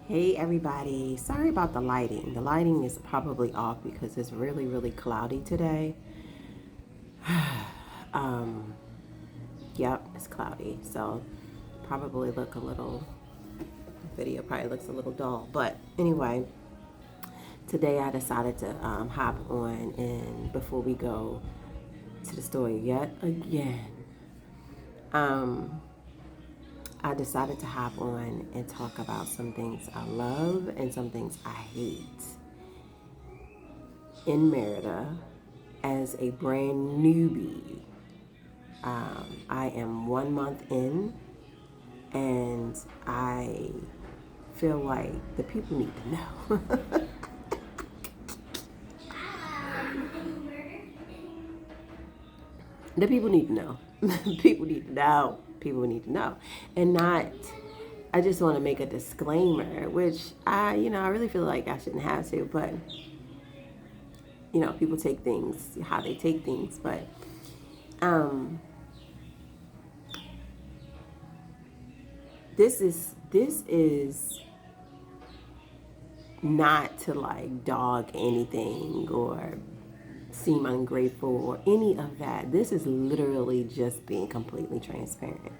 Hey everybody, sorry about the lighting. The lighting is probably off because it's really, really cloudy today. um, yep, it's cloudy. So probably look a little, video probably looks a little dull. But anyway, today I decided to hop on, and before we go to the store yet again, I decided to hop on and talk about some things I love and some things I hate in Merida as a brand newbie. I am 1 month in, and I feel like the people need to know. The people need to know. People need to know. People need to know. And not, I just want to make a disclaimer, which I really feel like I shouldn't have to, but, people take things how they take things. But, this is not to like dog anything or seem ungrateful or any of that. This is literally just being completely transparent.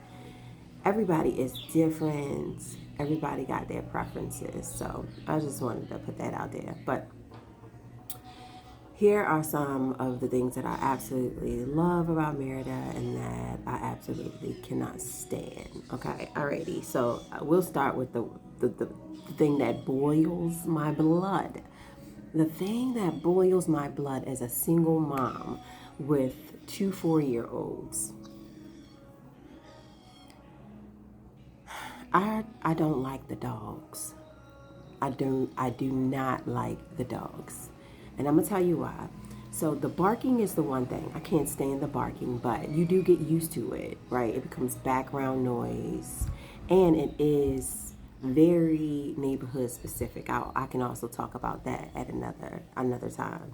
Everybody is different. Everybody got their preferences. So I just wanted to put that out there. But here are some of the things that I absolutely love about Merida and that I absolutely cannot stand. Okay, alrighty. So we'll start with the thing that boils my blood. The thing that boils my blood as a single mom with 2 4-year-olds. I don't like the dogs. I do not like the dogs. And I'm gonna tell you why. So the barking is the one thing. I can't stand the barking, but you do get used to it, right? It becomes background noise, and it is very neighborhood specific. I can also talk about that at another time.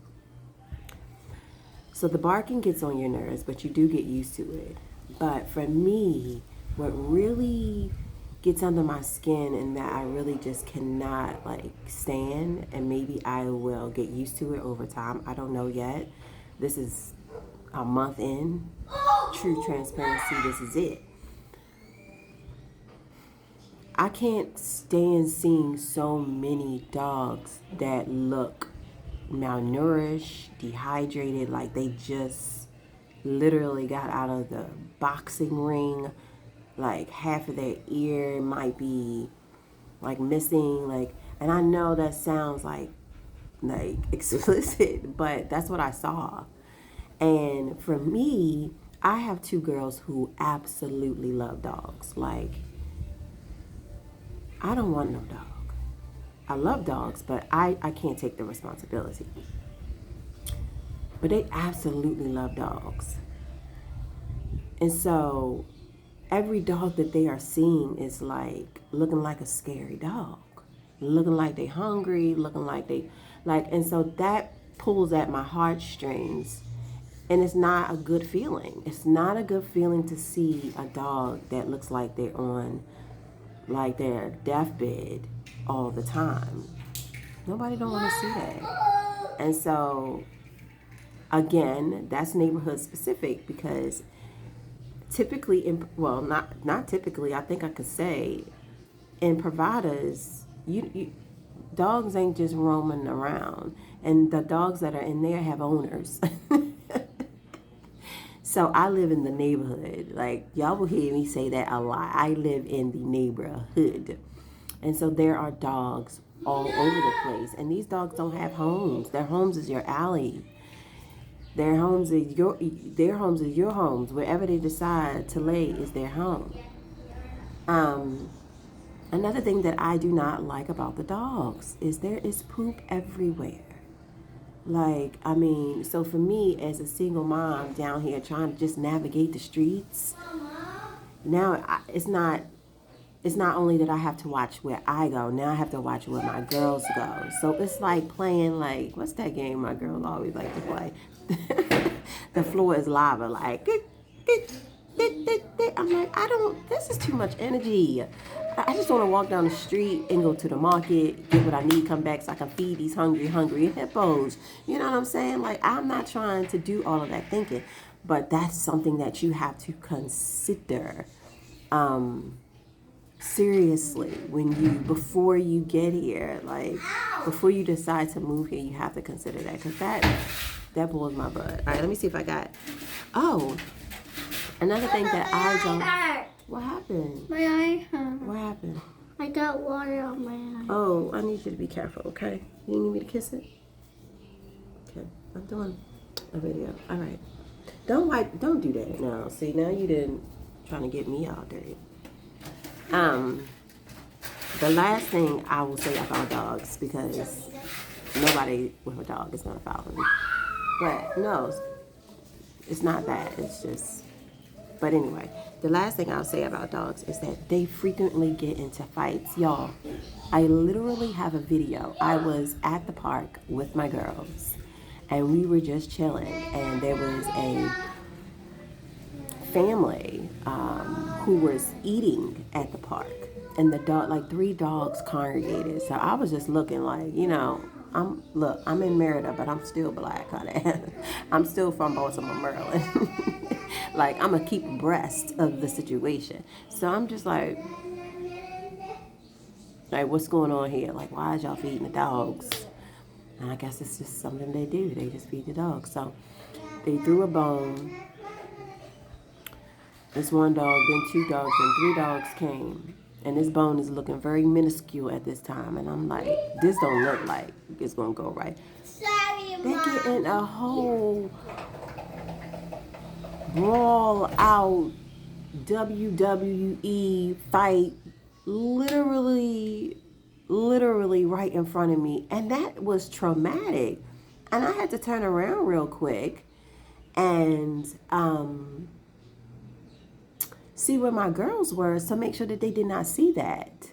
So the barking gets on your nerves, but you do get used to it. But for me, what really gets under my skin and that I really just cannot like stand, and maybe I will get used to it over time, I don't know yet. This is a month in. True transparency, this is it. I can't stand seeing so many dogs that look malnourished, dehydrated, like they just literally got out of the boxing ring. Like half of their ear might be like missing, like, and I know that sounds like explicit, but that's what I saw. And for me, I have 2 girls who absolutely love dogs. Like, I don't want no dog. I love dogs, but I can't take the responsibility. But they absolutely love dogs. And so every dog that they are seeing is like looking like a scary dog, looking like they hungry, looking like they like, and so that pulls at my heartstrings, and it's not a good feeling. It's not a good feeling to see a dog that looks like they're on like their deathbed all the time. Nobody don't want to see that. And so again, that's neighborhood specific, because typically not typically, I think I could say in Providas, you dogs ain't just roaming around, and the dogs that are in there have owners. So I live in the neighborhood. Like, y'all will hear me say that a lot. I live in the neighborhood. And so there are dogs all over the place, and these dogs don't have homes. Their homes is your alley. Their homes is your homes. Wherever they decide to lay is their home. Another thing that I do not like about the dogs is there is poop everywhere. Like, I mean, so for me as a single mom down here trying to just navigate the streets, now it's not only that I have to watch where I go, now I have to watch where my girls go. So it's like playing, like, what's that game my girl always like to play? The floor is lava, like, I'm like, this is too much energy. I just want to walk down the street and go to the market, get what I need, come back so I can feed these hungry hippos. You know what I'm saying? Like, I'm not trying to do all of that thinking, but that's something that you have to consider seriously when you, before you get here, like before you decide to move here, you have to consider that, because that blows my butt. All right, let me see if I got. Oh, another thing that I don't. What happened? My eye hurt. What happened? I got water on my eye. Oh, I need you to be careful, okay? You need me to kiss it? Okay, I'm doing a video. All right. Don't do that. No, see, now you didn't trying to get me all dirty. The last thing I will say about dogs, because nobody with a dog is gonna follow me. But no, it's not that. It's just. But anyway, the last thing I'll say about dogs is that they frequently get into fights. Y'all, I literally have a video. I was at the park with my girls, and we were just chilling, and there was a family who was eating at the park, and the dog, like 3 dogs congregated. So I was just looking like, I'm in Merida, but I'm still black, honey. I'm still from Baltimore, Maryland. Like, I'm gonna keep abreast of the situation. So I'm just like, what's going on here? Like, why is y'all feeding the dogs? And I guess it's just something they do. They just feed the dogs. So they threw a bone. This one dog, then 2 dogs, then 3 dogs came. And this bone is looking very minuscule at this time. And I'm like, this don't look like it's gonna go right. Sorry, They Mom. get in a whole brawl out WWE fight, literally right in front of me, and that was traumatic. And I had to turn around real quick and see where my girls were to make sure that they did not see that,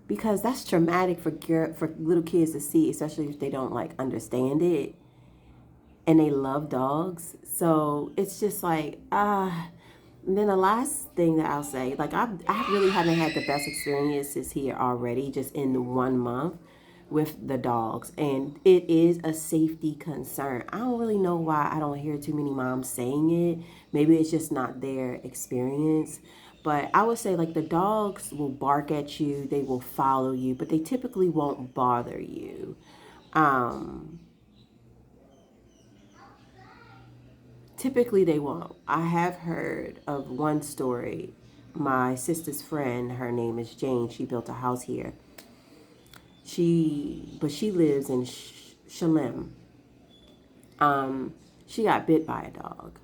because that's traumatic for little kids to see, especially if they don't like understand it and they love dogs. So it's just like, and then the last thing that I'll say, like, I really haven't had the best experiences here already, just in 1 month with the dogs. And it is a safety concern. I don't really know why I don't hear too many moms saying it. Maybe it's just not their experience. But I would say, like, the dogs will bark at you, they will follow you, but they typically won't bother you. Typically, they won't. I have heard of one story. My sister's friend, her name is Jane. She built a house here. She lives in Shalem. She got bit by a dog,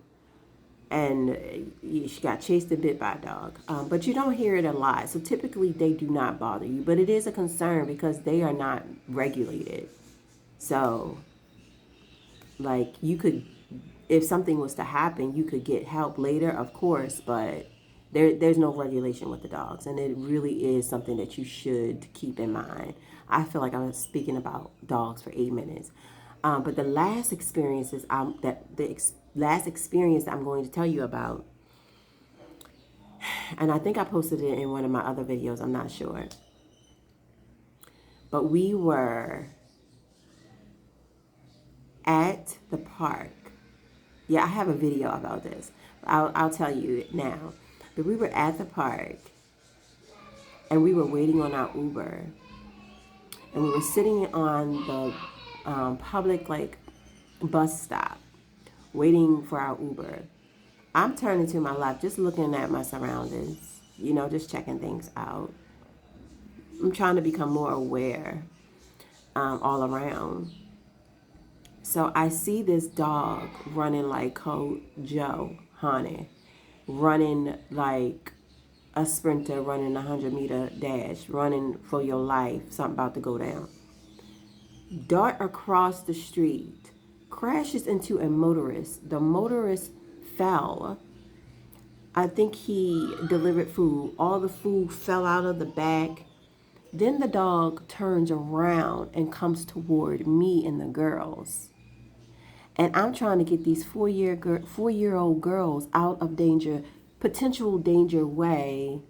and she got chased and bit by a dog. But you don't hear it a lot. So typically, they do not bother you. But it is a concern because they are not regulated. So, like, you could, if something was to happen, you could get help later, of course, but there's no regulation with the dogs, and it really is something that you should keep in mind. I feel like I was speaking about dogs for 8 minutes, but the last experience that I'm going to tell you about, and I think I posted it in one of my other videos, I'm not sure, but we were at the park. Yeah, I have a video about this. I'll tell you now. But we were at the park, and we were waiting on our Uber, and we were sitting on the public, like, bus stop, waiting for our Uber. I'm turning to my left, just looking at my surroundings, just checking things out. I'm trying to become more aware all around. So I see this dog running like Code Joe, honey, running like a sprinter, running a 100-meter dash, running for your life, something about to go down. Dart across the street, crashes into a motorist. The motorist fell. I think he delivered food. All the food fell out of the bag. Then the dog turns around and comes toward me and the girls. And I'm trying to get these 4-year-old girls out of potential danger way.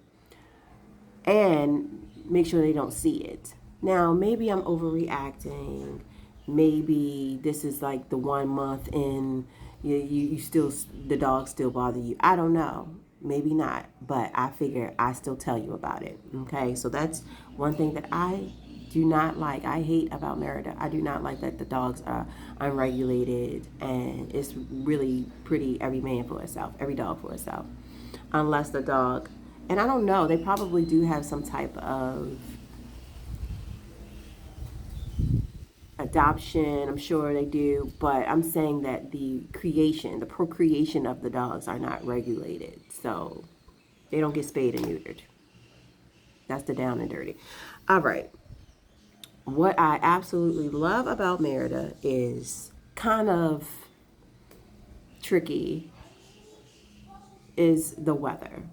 and make sure they don't see it. Now, maybe I'm overreacting. Maybe this is like the 1 month in, you still, the dogs still bother you. I don't know. Maybe not. But I figure I still tell you about it. Okay? So that's one thing that I do not like. I hate about Merida. I do not like that the dogs are unregulated, and it's really pretty every man for itself, every dog for itself. Unless the dog, and I don't know, they probably do have some type of adoption. I'm sure they do, but I'm saying that the procreation of the dogs are not regulated. So they don't get spayed and neutered. That's the down and dirty. All right. What I absolutely love about Merida is kind of tricky is the weather.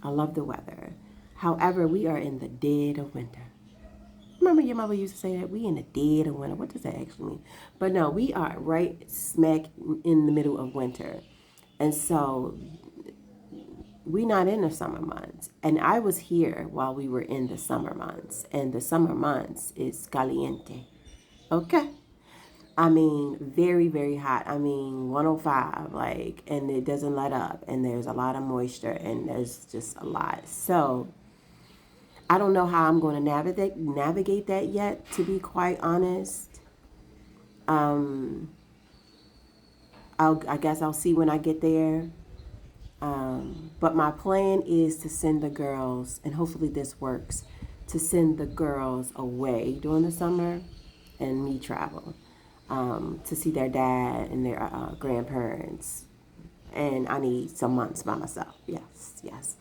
I love the weather. However, we are in the dead of winter. Remember your mother used to say that? We in the dead of winter. What does that actually mean? But no, we are right smack in the middle of winter. And so we're not in the summer months. And I was here while we were in the summer months. And the summer months is caliente. Okay? I mean, very, very hot. I mean, 105, like, and it doesn't let up. And there's a lot of moisture, and there's just a lot. So I don't know how I'm going to navigate that yet, to be quite honest. I guess I'll see when I get there. But my plan is to send the girls, and hopefully this works, to send the girls away during the summer and me travel to see their dad and their grandparents. And I need some months by myself. Yes, yes.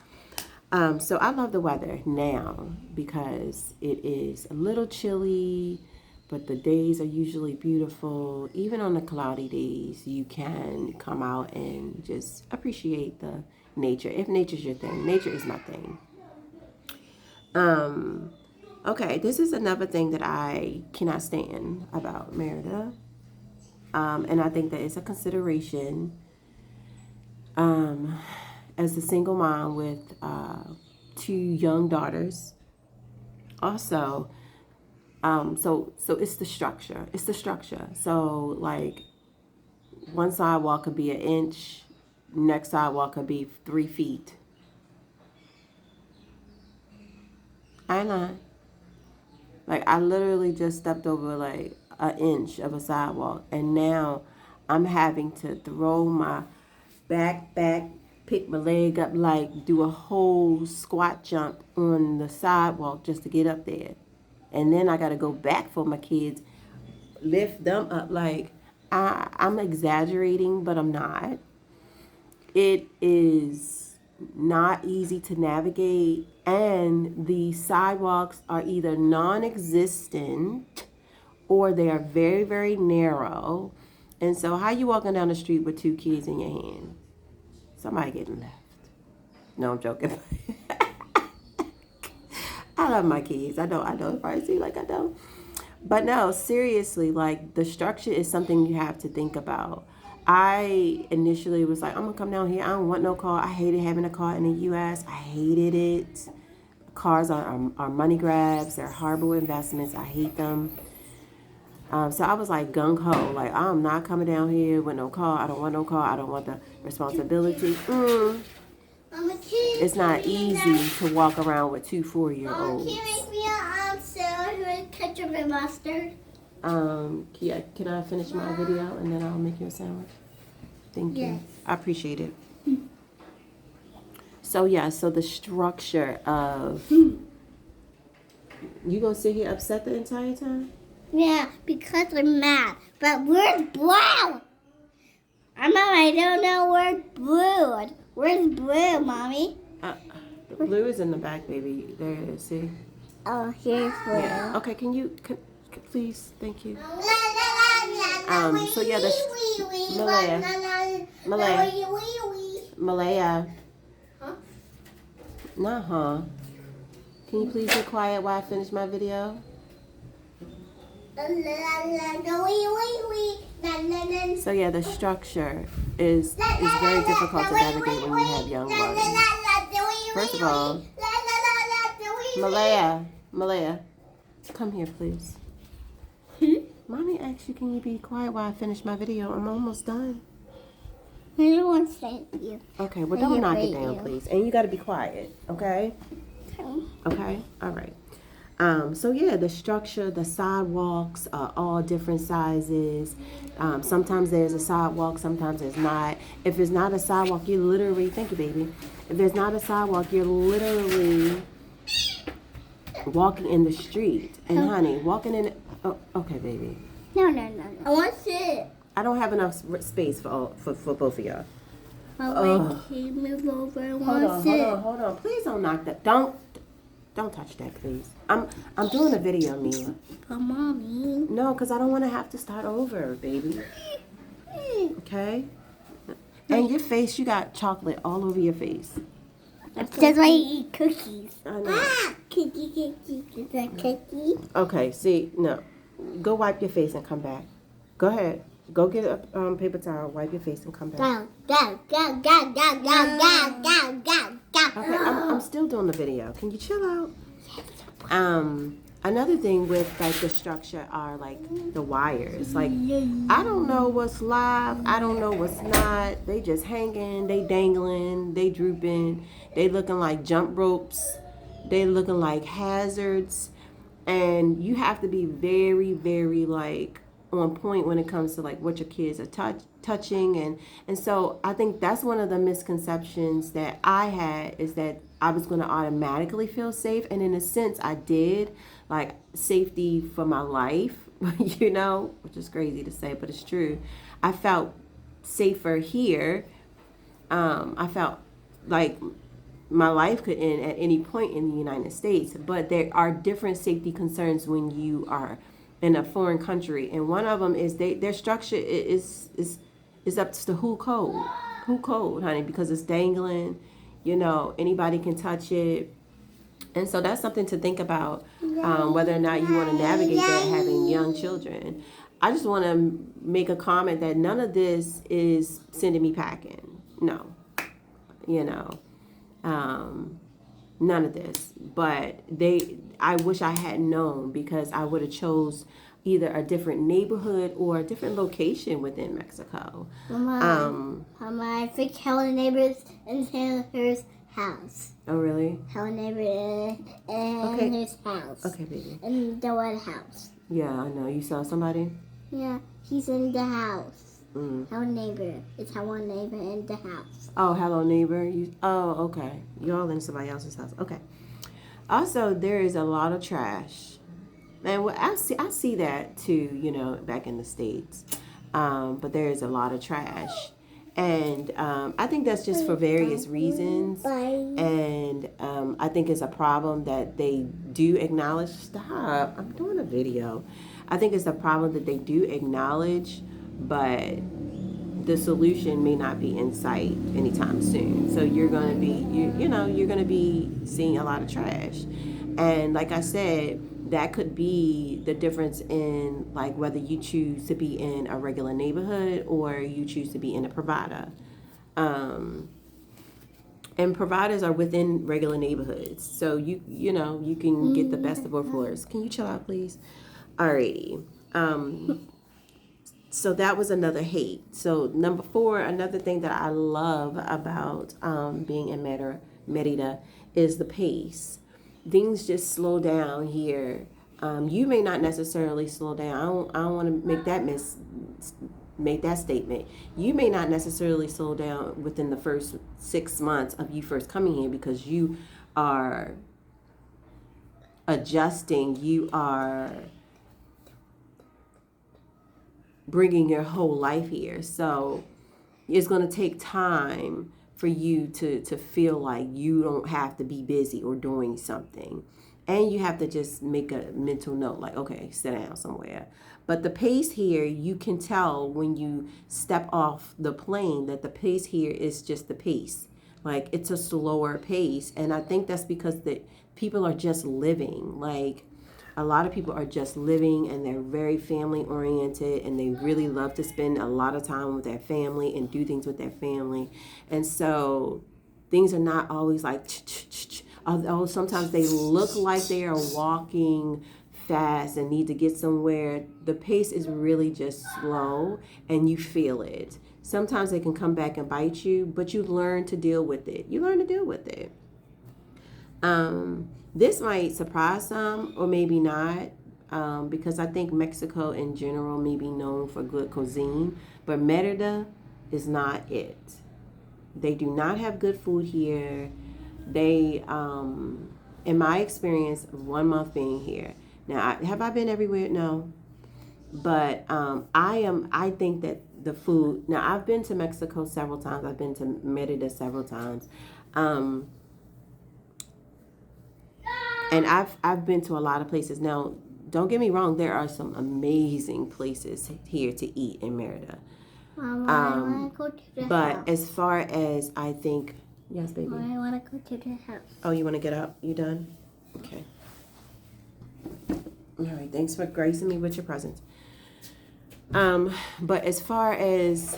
So I love the weather now because it is a little chilly, but the days are usually beautiful. Even on the cloudy days, you can come out and just appreciate the nature. If nature's your thing, nature is my thing. Okay, this is another thing that I cannot stand about Merida. And I think that it's a consideration. As a single mom with 2 young daughters. Also, so it's the structure. It's the structure. So like one sidewalk could be 1 inch, next sidewalk could be 3 feet. I know. Like I literally just stepped over like 1 inch of a sidewalk, and now I'm having to throw my back, pick my leg up, like do a whole squat jump on the sidewalk just to get up there. And then I got to go back for my kids, lift them up. Like I'm exaggerating, but I'm not. It is not easy to navigate, and the sidewalks are either non-existent or they are very, very narrow. And so how you walking down the street with 2 kids in your hand? Somebody getting left. No, I'm joking. I love my kids. I don't. It probably seems like I don't. But no, seriously, like the structure is something you have to think about. I initially was like, I'm going to come down here. I don't want no car. I hated having a car in the U.S. I hated it. Cars are money grabs. They're horrible investments. I hate them. So I was like gung-ho. Like, I'm not coming down here with no car. I don't want no car. I don't want the responsibility. It's not easy to walk around with 2 4-year-olds. Can you make me a sandwich with ketchup and mustard? Can I finish my video and then I'll make you a sandwich? Thank you. Yes. I appreciate it. So yeah, so the structure of you gonna sit here upset the entire time? Yeah, because I'm mad. But where's blue? I don't know where's blue. Where's blue, Mommy? The blue is in the back, baby. There it is. See? Oh, here's blue. Yeah. Okay. Can please? Thank you. So yeah, Malaya. Huh? Nah. Can you please be quiet while I finish my video? So yeah, the structure is very difficult to navigate when you have young ones. First of all, Malaya, come here, please. Mommy asked you, can you be quiet while I finish my video? I'm almost done. I don't want to say you. Okay, well, don't knock it down, please. And you got to be quiet, okay? Okay? All right. So yeah, the structure, the sidewalks are all different sizes. Sometimes there's a sidewalk, sometimes there's not. If it's not a sidewalk, you literally, thank you, baby. If there's not a sidewalk, you're literally walking in the street. And honey, walking in, oh, okay, baby. No. I want to sit. I don't have enough space for both of y'all. Oh, wait, can you move over? I want to sit. Hold on. Please don't knock that. Don't touch that, please. I'm doing a video, Mila. But Mommy. No, because I don't want to have to start over, baby. Okay? And your face, you got chocolate all over your face. That's why I eat cookies. I know. Cookie. Is that cookie? Okay, see, no. Go wipe your face and come back. Go ahead. Go get a paper towel, wipe your face and come back. Go. Okay, I'm still doing the video. Can you chill out? Another thing with like the structure are like the wires. Like I don't know what's live, I don't know what's not. They just hanging, they dangling, they drooping, they looking like jump ropes, they looking like hazards, and you have to be very, very like on point when it comes to like what your kids are touching, and so I think that's one of the misconceptions that I had, is that I was going to automatically feel safe, and in a sense I did, like safety for my life, you know, which is crazy to say, but it's true. I felt safer here. I felt like my life could end at any point in the United States, but there are different safety concerns when you are in a foreign country, and one of them is their structure is up to who code, honey, because it's dangling, you know, anybody can touch it, and so that's something to think about, whether or not you want to navigate that having young children. I just want to make a comment that none of this is sending me packing. No, you know, none of this, but I wish I had known, because I would have chose either a different neighborhood or a different location within Mexico. Mama, I think Helen neighbors in Taylor's house. Oh, really? Helen neighbor in his house. Okay, baby. In the White House. Yeah, I know. You saw somebody? Yeah, he's in the house. Helen neighbor. It's Helen neighbor in the house. Oh, hello, neighbor. Okay. You're all in somebody else's house. Okay. Also, there is a lot of trash. And I see that too, you know, back in the States. But there is a lot of trash. And I think that's just for various reasons. And I think it's a problem that they do acknowledge. Stop. I'm doing a video. I think it's a problem that they do acknowledge, but the solution may not be in sight anytime soon. So you're going to be, you're going to be seeing a lot of trash. And like I said, that could be the difference in like whether you choose to be in a regular neighborhood or you choose to be in a provider. And providers are within regular neighborhoods. So you can get the best of both worlds. Can you chill out, please? Alrighty. So that was another hate. So number 4, another thing that I love about being in Merida is the pace. Things just slow down here. You may not necessarily slow down. I don't want to make that statement. You may not necessarily slow down within the first 6 months of you first coming here, because you are adjusting. You are bringing your whole life here. So it's going to take time for you to feel like you don't have to be busy or doing something. And you have to just make a mental note, like, okay, sit down somewhere. But the pace here, you can tell when you step off the plane that the pace here is just the pace. Like, it's a slower pace. And I think that's because the people are just living. Like, a lot of people are just living, and they're very family oriented, and they really love to spend a lot of time with their family and do things with their family. And so things are not always like, although sometimes they look like they are walking fast and need to get somewhere, the pace is really just slow and you feel it. Sometimes they can come back and bite you, but you learn to deal with it. You learn to deal with it. This might surprise some or maybe not, because I think Mexico in general may be known for good cuisine, but Merida is not it. They do not have good food here. They, in my experience, 1 month being here. Now, have I been everywhere? No. But I think that the food, now I've been to Mexico several times. I've been to Merida several times. And I've been to a lot of places. Now, don't get me wrong, there are some amazing places here to eat in Merida. Mama, I want to go to the But house. as far as I think, yes, baby. Mama, I want to go to the house. Oh, you want to get up? You done? Okay. All right. Thanks for gracing me with your presence. But as far as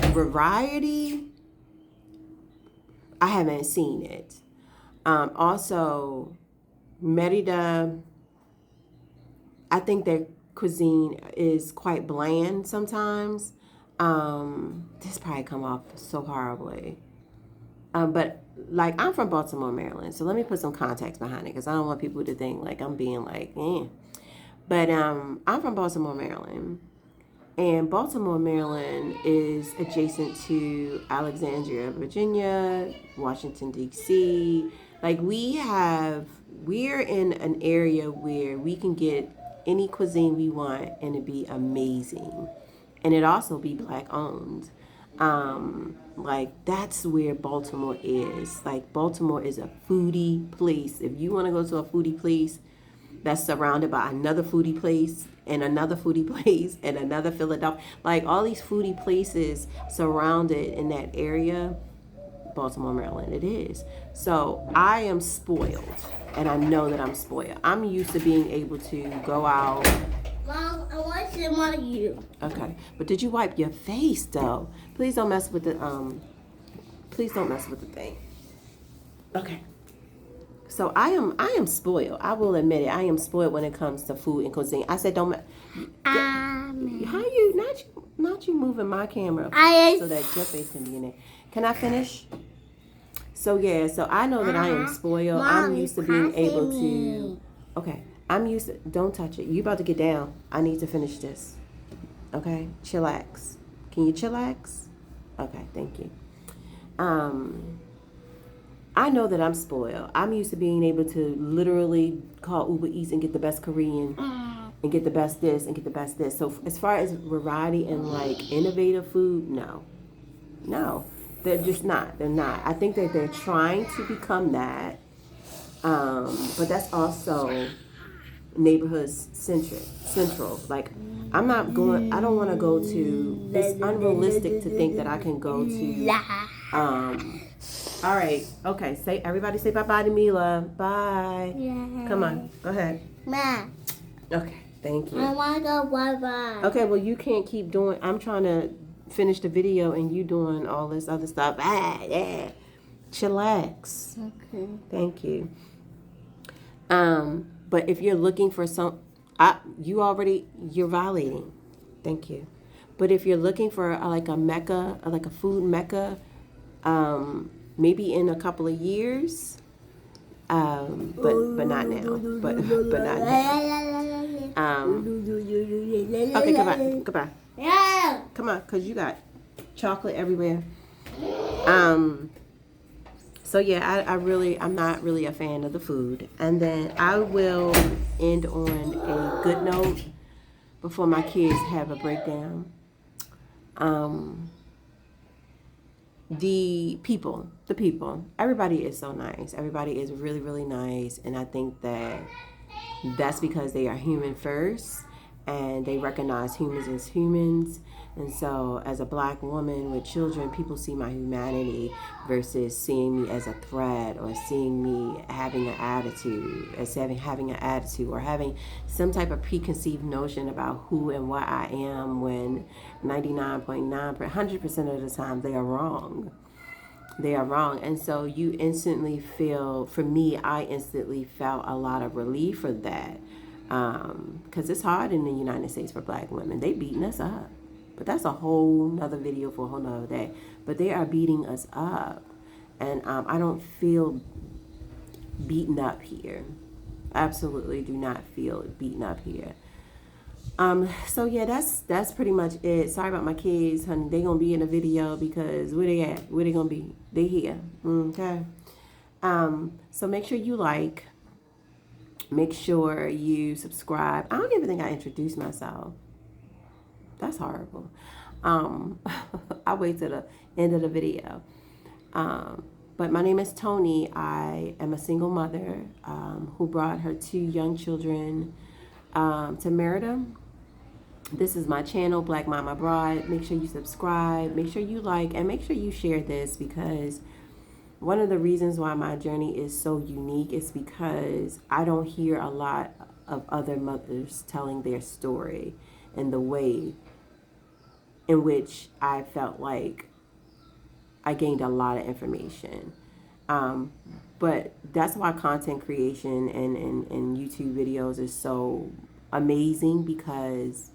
variety, I haven't seen it. Also, Merida, I think their cuisine is quite bland sometimes. This probably come off so horribly. But like, I'm from Baltimore, Maryland, so let me put some context behind it because I don't want people to think like I'm being like, eh. But I'm from Baltimore, Maryland. And Baltimore, Maryland is adjacent to Alexandria, Virginia, Washington, D.C. Like we're in an area where we can get any cuisine we want and it be amazing. And it also be Black owned. Like that's where Baltimore is. Like Baltimore is a foodie place. If you want to go to a foodie place that's surrounded by another foodie place and another foodie place and another Philadelphia, like all these foodie places surrounded in that area, Baltimore, Maryland, it is. So I am spoiled, and I know that I'm spoiled. I'm used to being able to go out. Mom, I want some more of you. Okay, but did you wipe your face though? Please don't mess with the Please don't mess with the thing. Okay. So I am spoiled. I will admit it. I am spoiled when it comes to food and cuisine. I said don't. How you not you moving my camera so that your face can be in there? Can I finish? So yeah. So I know that I am spoiled. Mom, I'm used to being able to. Okay. I'm used to. Don't touch it. You about to get down. I need to finish this. Okay. Chillax. Can you chillax? Okay. Thank you. I know that I'm spoiled. I'm used to being able to literally call Uber Eats and get the best Korean and get the best this and get the best this. So as far as variety and like innovative food, no, they're just not. They're not. I think that they're trying to become that, but that's also neighborhood central. Like I'm not going. I don't want to go to. It's unrealistic to think that I can go to. All right. Okay. Everybody say bye-bye to Mila. Bye. Yeah. Come on. Go ahead. Ma, Okay. Thank you. I want to go bye-bye. Okay. Well, you can't keep doing. I'm trying to finish the video and you doing all this other stuff. Yeah. Chillax. Okay. Thank you. But if you're looking for you're violating. Thank you. But if you're looking for like a mecca, like a food mecca, maybe in a couple of years, but not now. But not now. Okay, goodbye. Yeah. Come on, cause you got chocolate everywhere. So yeah, I'm not really a fan of the food. And then I will end on a good note before my kids have a breakdown. The people, everybody is so nice. Everybody is really, really nice. And I think that that's because they are human first and they recognize humans as humans. And so as a Black woman with children, people see my humanity versus seeing me as a threat or seeing me having an attitude, or having some type of preconceived notion about who and what I am when 99.9%, 100% of the time they are wrong. they are wrong. And so you instantly feel, for me, I instantly felt a lot of relief for that. Because it's hard in the United States for black women. They beating us up. But that's a whole nother video for a whole nother day. But they are beating us up. And I don't feel beaten up here. Absolutely do not feel beaten up here. So yeah, that's pretty much it. Sorry about my kids, honey. They gonna be in the video because where they at? Where they gonna be? They here. Okay. So make sure you like. Make sure you subscribe. I don't even think I introduced myself. That's horrible. I'll wait till the end of the video. But my name is Tony. I am a single mother who brought her 2 young children to Merida. This is my channel, Black Mama Abroad. Make sure you subscribe, make sure you like, and make sure you share this, because one of the reasons why my journey is so unique is because I don't hear a lot of other mothers telling their story in the way in which I felt like I gained a lot of information. But that's why content creation and YouTube videos is so amazing, because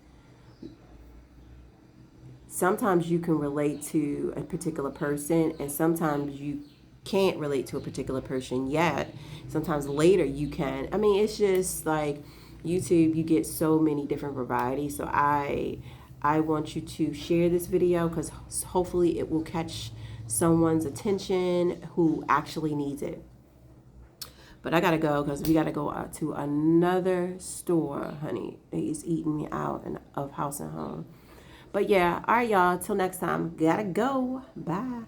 sometimes you can relate to a particular person and sometimes you can't relate to a particular person yet. Sometimes later you can. I mean, it's just like YouTube, you get so many different varieties. So I want you to share this video, because hopefully it will catch someone's attention who actually needs it. But I gotta go because we gotta go out to another store, honey. He's eating me out of house and home. But yeah, all right, y'all. Till next time. Gotta go. Bye.